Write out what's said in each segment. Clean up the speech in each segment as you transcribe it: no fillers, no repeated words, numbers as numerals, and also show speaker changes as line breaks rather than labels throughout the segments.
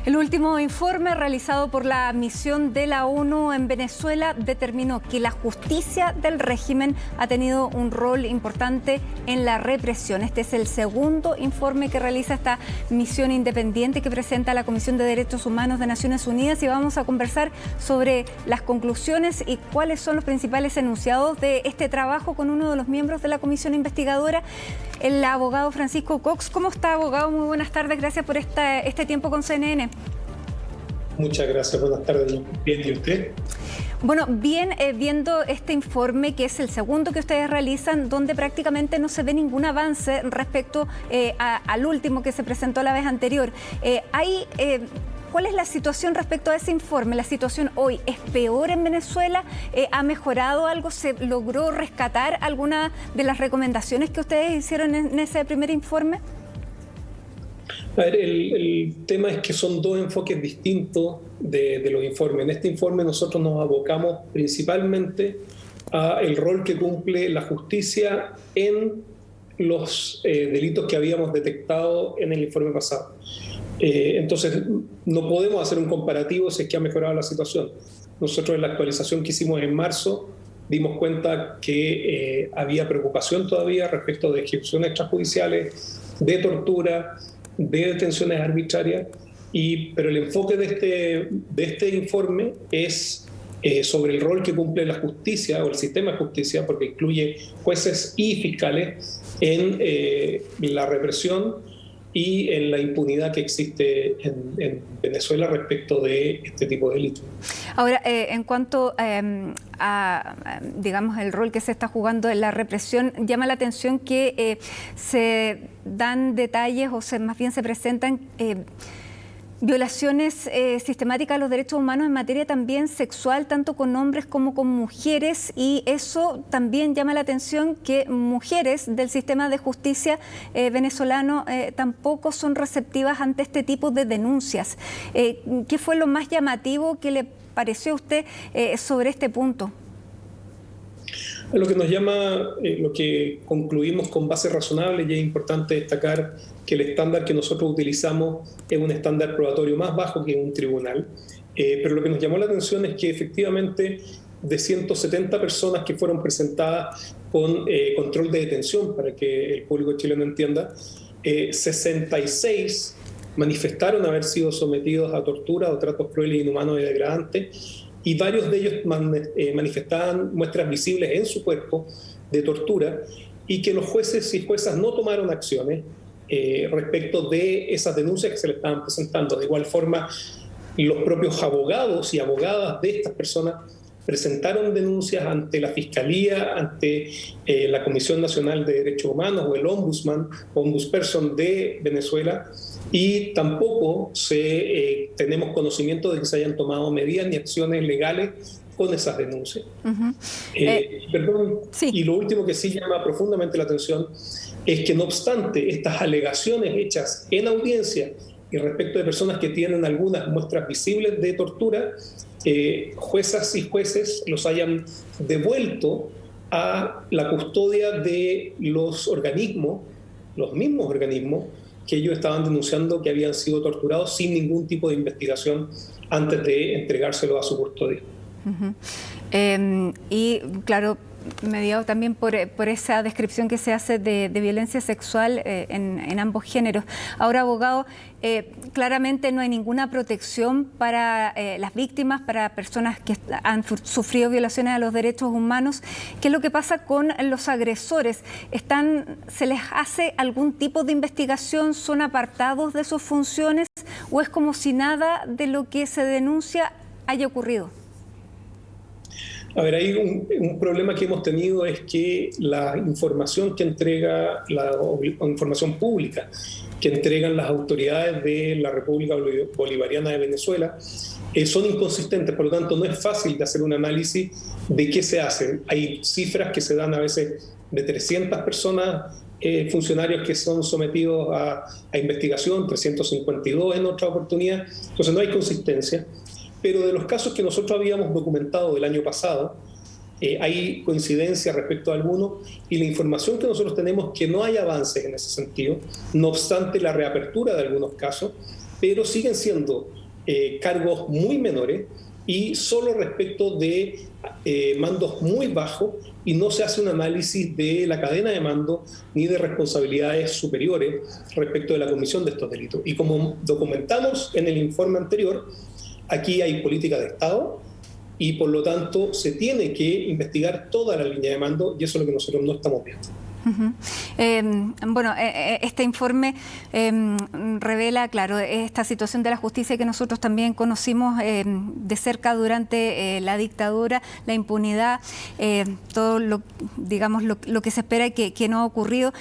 El último informe realizado por la misión de la ONU en Venezuela determinó que la justicia del régimen ha tenido un rol importante en la represión. Este es el segundo informe que realiza esta misión independiente que presenta la Comisión de Derechos Humanos de Naciones Unidas, y vamos a conversar sobre las conclusiones y cuáles son los principales enunciados de este trabajo con uno de los miembros de la comisión investigadora, el abogado Francisco Cox. ¿Cómo está, abogado? Muy buenas tardes, gracias por este tiempo con CNN.
Muchas gracias, buenas tardes. Bien, ¿y usted?
Bueno, bien, viendo este informe, que es el segundo que ustedes realizan, donde prácticamente no se ve ningún avance respecto al último que se presentó la vez anterior. ¿Cuál es la situación respecto a ese informe? ¿La situación hoy es peor en Venezuela? ¿Ha mejorado algo? ¿Se logró rescatar alguna de las recomendaciones que ustedes hicieron en ese primer informe?
A ver, el tema es que son dos enfoques distintos de los informes. En este informe nosotros nos abocamos principalmente al rol que cumple la justicia en los delitos que habíamos detectado en el informe pasado. Entonces, no podemos hacer un comparativo si es que ha mejorado la situación. Nosotros en la actualización que hicimos en marzo dimos cuenta que había preocupación todavía respecto de ejecuciones extrajudiciales, de tortura, de detenciones arbitrarias, pero el enfoque de este informe es sobre el rol que cumple la justicia o el sistema de justicia, porque incluye jueces y fiscales en la represión y en la impunidad que existe en Venezuela respecto de este tipo de delitos.
Ahora, en cuanto digamos, el rol que se está jugando en la represión, llama la atención que se dan detalles más bien se presentan violaciones sistemáticas a los derechos humanos en materia también sexual, tanto con hombres como con mujeres, y eso también llama la atención, que mujeres del sistema de justicia venezolano tampoco son receptivas ante este tipo de denuncias. ¿Qué fue lo más llamativo que le pareció a usted sobre este punto?
Lo que nos llama, lo que concluimos con base razonable, y es importante destacar que el estándar que nosotros utilizamos es un estándar probatorio más bajo que un tribunal, pero lo que nos llamó la atención es que efectivamente de 170 personas que fueron presentadas con control de detención, para que el público chileno entienda, 66 manifestaron haber sido sometidos a tortura o tratos crueles, inhumanos y degradantes, y varios de ellos manifestaban muestras visibles en su cuerpo de tortura, y que los jueces y juezas no tomaron acciones respecto de esas denuncias que se le estaban presentando. De igual forma, los propios abogados y abogadas de estas personas presentaron denuncias ante la Fiscalía, ante la Comisión Nacional de Derechos Humanos o el Ombudsperson de Venezuela, y tampoco tenemos conocimiento de que se hayan tomado medidas ni acciones legales con esas denuncias.
Sí.
Y lo último que sí llama profundamente la atención es que, no obstante estas alegaciones hechas en audiencia y respecto de personas que tienen algunas muestras visibles de tortura, juezas y jueces los hayan devuelto a la custodia de los organismos, los mismos organismos que ellos estaban denunciando que habían sido torturados sin ningún tipo de investigación antes de entregárselo a su custodia.
Y claro, mediado también por esa descripción que se hace de violencia sexual en ambos géneros. Ahora, abogado, claramente no hay ninguna protección para las víctimas, para personas que han sufrido violaciones a los derechos humanos. ¿Qué es lo que pasa con los agresores? ¿Se les hace algún tipo de investigación? ¿Son apartados de sus funciones? ¿O es como si nada de lo que se denuncia haya ocurrido?
A ver, ahí un problema que hemos tenido es que la información que entrega, la información pública que entregan las autoridades de la República Bolivariana de Venezuela son inconsistentes, por lo tanto no es fácil de hacer un análisis de qué se hace. Hay cifras que se dan a veces de 300 personas, funcionarios que son sometidos a investigación, 352 en otra oportunidad, entonces no hay consistencia. Pero de los casos que nosotros habíamos documentado del año pasado, hay coincidencia respecto a algunos, y la información que nosotros tenemos es que no hay avances en ese sentido, no obstante la reapertura de algunos casos, pero siguen siendo cargos muy menores y solo respecto de mandos muy bajos, y no se hace un análisis de la cadena de mando ni de responsabilidades superiores respecto de la comisión de estos delitos. Y como documentamos en el informe anterior, aquí hay política de Estado y por lo tanto se tiene que investigar toda la línea de mando, y eso es lo que nosotros no estamos viendo.
Este informe revela, claro, esta situación de la justicia que nosotros también conocimos de cerca durante la dictadura, la impunidad, todo lo que se espera que no ha ocurrido.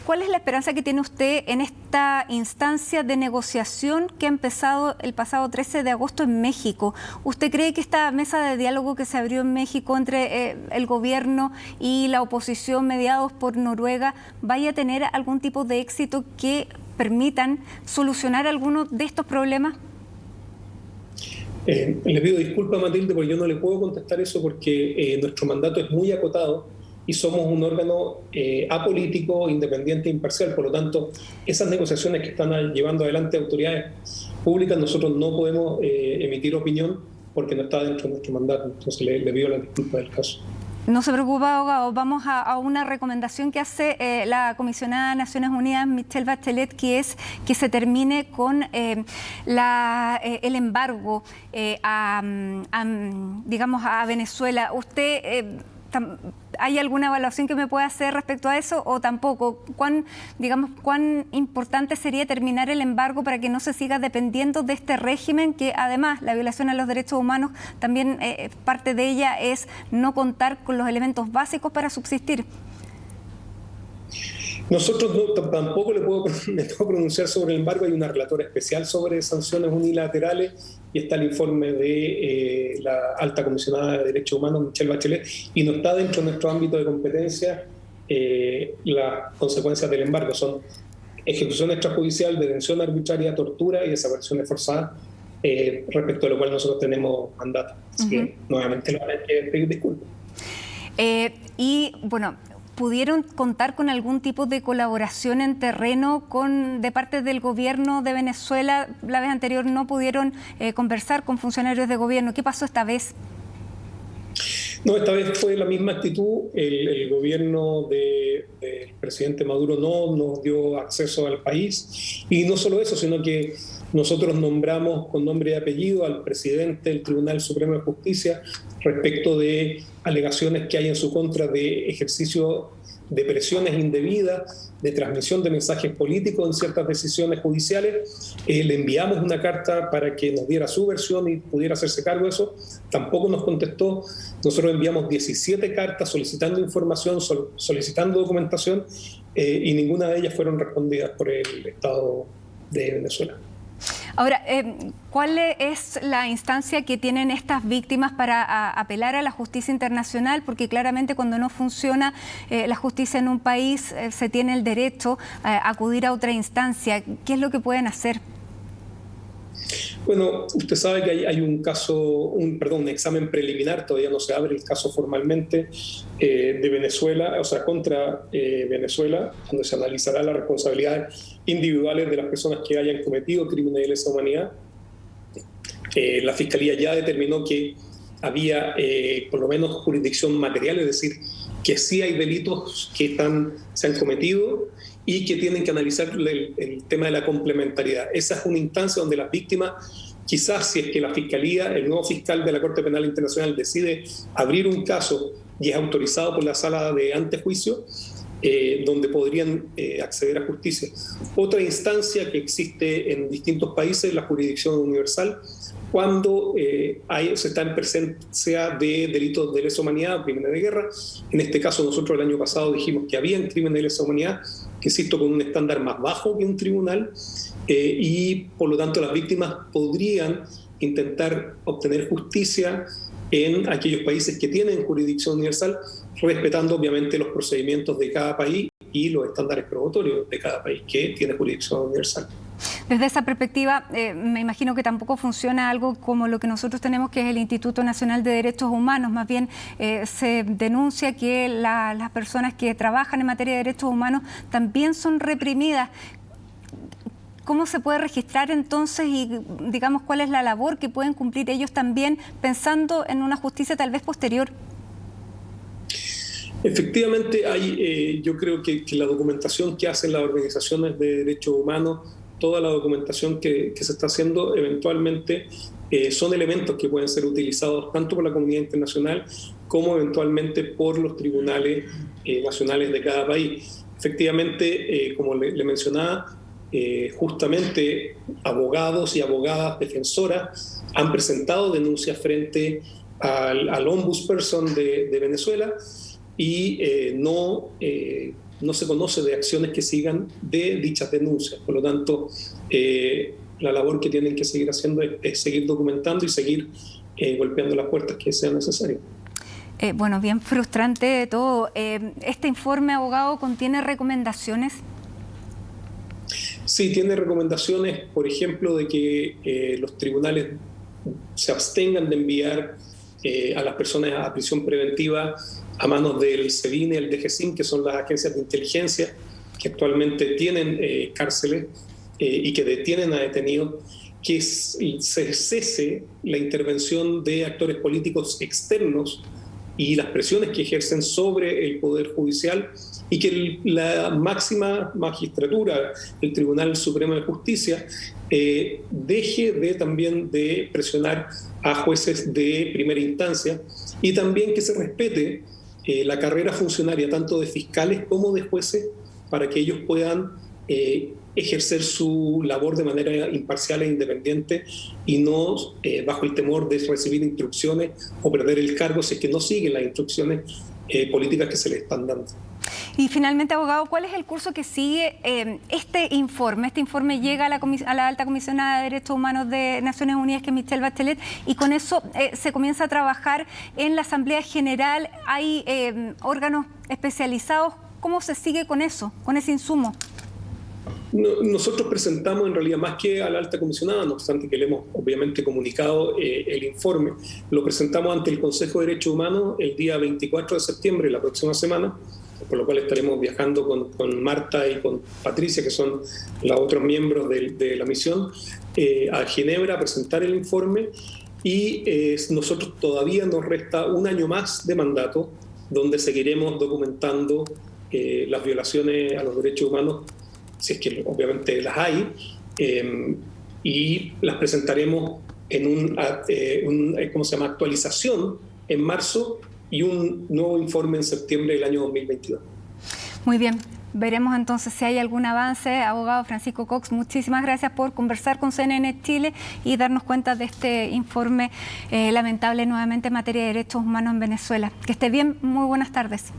¿Cuál es la esperanza que tiene usted en esta instancia de negociación que ha empezado el pasado 13 de agosto en México? ¿Usted cree que esta mesa de diálogo que se abrió en México entre el gobierno y la oposición, mediados por Noruega, vaya a tener algún tipo de éxito que permitan solucionar algunos de estos problemas?
Le pido disculpas, Matilde, porque yo no le puedo contestar eso porque nuestro mandato es muy acotado y somos un órgano apolítico, independiente e imparcial. Por lo tanto, esas negociaciones que están llevando adelante autoridades públicas, nosotros no podemos emitir opinión porque no está dentro de nuestro mandato. Entonces le pido la disculpa del caso.
No se preocupe, abogado. Vamos a una recomendación que hace la comisionada de Naciones Unidas, Michelle Bachelet, que es que se termine con el embargo a Venezuela. ¿Usted hay alguna evaluación que me pueda hacer respecto a eso o tampoco? ¿Cuán importante sería terminar el embargo para que no se siga dependiendo de este régimen que además la violación a los derechos humanos también parte de ella es no contar con los elementos básicos para subsistir?
Nosotros tampoco me puedo pronunciar sobre el embargo. Hay una relatora especial sobre sanciones unilaterales y está el informe de la alta comisionada de Derechos Humanos, Michelle Bachelet, y no está dentro de nuestro ámbito de competencia las consecuencias del embargo. Son ejecución extrajudicial, detención arbitraria, tortura y desapariciones forzadas, respecto a lo cual nosotros tenemos mandato. Así que nuevamente le voy a pedir disculpas.
¿Pudieron contar con algún tipo de colaboración en terreno de parte del gobierno de Venezuela? La vez anterior no pudieron conversar con funcionarios de gobierno. ¿Qué pasó esta vez?
No, esta vez fue la misma actitud. El gobierno del presidente Maduro no nos dio acceso al país. Y no solo eso, sino que nosotros nombramos con nombre y apellido al presidente del Tribunal Supremo de Justicia respecto de alegaciones que hay en su contra de ejercicio de presiones indebidas, de transmisión de mensajes políticos en ciertas decisiones judiciales. Le enviamos una carta para que nos diera su versión y pudiera hacerse cargo de eso. Tampoco nos contestó. Nosotros enviamos 17 cartas solicitando información, solicitando documentación, y ninguna de ellas fueron respondidas por el Estado de Venezuela.
Ahora, ¿cuál es la instancia que tienen estas víctimas para apelar a la justicia internacional? Porque claramente cuando no funciona la justicia en un país, se tiene el derecho a acudir a otra instancia. ¿Qué es lo que pueden hacer?
Bueno, usted sabe que hay un examen preliminar, todavía no se abre el caso formalmente, de Venezuela, o sea, contra Venezuela, donde se analizará las responsabilidades individuales de las personas que hayan cometido crímenes de lesa humanidad. La Fiscalía ya determinó que había por lo menos jurisdicción material, es decir, que sí hay delitos que se han cometido y que tienen que analizar el tema de la complementariedad. Esa es una instancia donde las víctimas, quizás si es que la Fiscalía, el nuevo fiscal de la Corte Penal Internacional decide abrir un caso y es autorizado por la sala de antejuicio, donde podrían acceder a justicia. Otra instancia que existe en distintos países es la jurisdicción universal, cuando se está en presencia de delitos de lesa humanidad o crímenes de guerra. En este caso nosotros el año pasado dijimos que había crímenes de lesa humanidad, que insisto, con un estándar más bajo que un tribunal, y por lo tanto las víctimas podrían intentar obtener justicia en aquellos países que tienen jurisdicción universal, respetando obviamente los procedimientos de cada país y los estándares probatorios de cada país que tiene jurisdicción universal.
Desde esa perspectiva, me imagino que tampoco funciona algo como lo que nosotros tenemos, que es el Instituto Nacional de Derechos Humanos. Más bien se denuncia que las personas que trabajan en materia de derechos humanos también son reprimidas. ¿Cómo se puede registrar entonces y, digamos, cuál es la labor que pueden cumplir ellos también pensando en una justicia tal vez posterior?
Efectivamente, yo creo que la documentación que hacen las organizaciones de derechos humanos, toda la documentación que se está haciendo, eventualmente son elementos que pueden ser utilizados tanto por la comunidad internacional como eventualmente por los tribunales nacionales de cada país. Efectivamente, como le mencionaba, justamente abogados y abogadas defensoras han presentado denuncias frente al Ombudsperson de Venezuela y no se conoce de acciones que sigan de dichas denuncias. Por lo tanto, la labor que tienen que seguir haciendo es seguir documentando y seguir golpeando las puertas que sea necesario.
Bueno, bien frustrante todo. ¿Este informe, abogado, contiene recomendaciones?
Sí, tiene recomendaciones, por ejemplo, de que los tribunales se abstengan de enviar a las personas a prisión preventiva a manos del SEBIN y el DGCIN, que son las agencias de inteligencia que actualmente tienen cárceles y que detienen a detenidos, que se cese la intervención de actores políticos externos y las presiones que ejercen sobre el Poder Judicial, y que la máxima magistratura, el Tribunal Supremo de Justicia, deje también de presionar a jueces de primera instancia, y también que se respete la carrera funcionaria tanto de fiscales como de jueces, para que ellos puedan ejercer su labor de manera imparcial e independiente y no bajo el temor de recibir instrucciones o perder el cargo si es que no siguen las instrucciones políticas que se les están dando.
Y finalmente, abogado, ¿cuál es el curso que sigue este informe? Este informe llega a la alta comisionada de Derechos Humanos de Naciones Unidas, que es Michelle Bachelet, y con eso se comienza a trabajar en la Asamblea General. Hay órganos especializados. ¿Cómo se sigue con eso, con ese insumo?
Nosotros presentamos en realidad más que a la alta comisionada, no obstante que le hemos obviamente comunicado el informe, lo presentamos ante el Consejo de Derechos Humanos el día 24 de septiembre, la próxima semana, por lo cual estaremos viajando con Marta y con Patricia, que son los otros miembros de la misión, a Ginebra a presentar el informe, y nosotros todavía nos resta un año más de mandato, donde seguiremos documentando las violaciones a los derechos humanos, si es que obviamente las hay, y las presentaremos en actualización en marzo y un nuevo informe en septiembre del año 2022.
Muy bien, veremos entonces si hay algún avance. Abogado Francisco Cox, muchísimas gracias por conversar con CNN Chile y darnos cuenta de este informe lamentable nuevamente en materia de derechos humanos en Venezuela. Que esté bien, muy buenas tardes.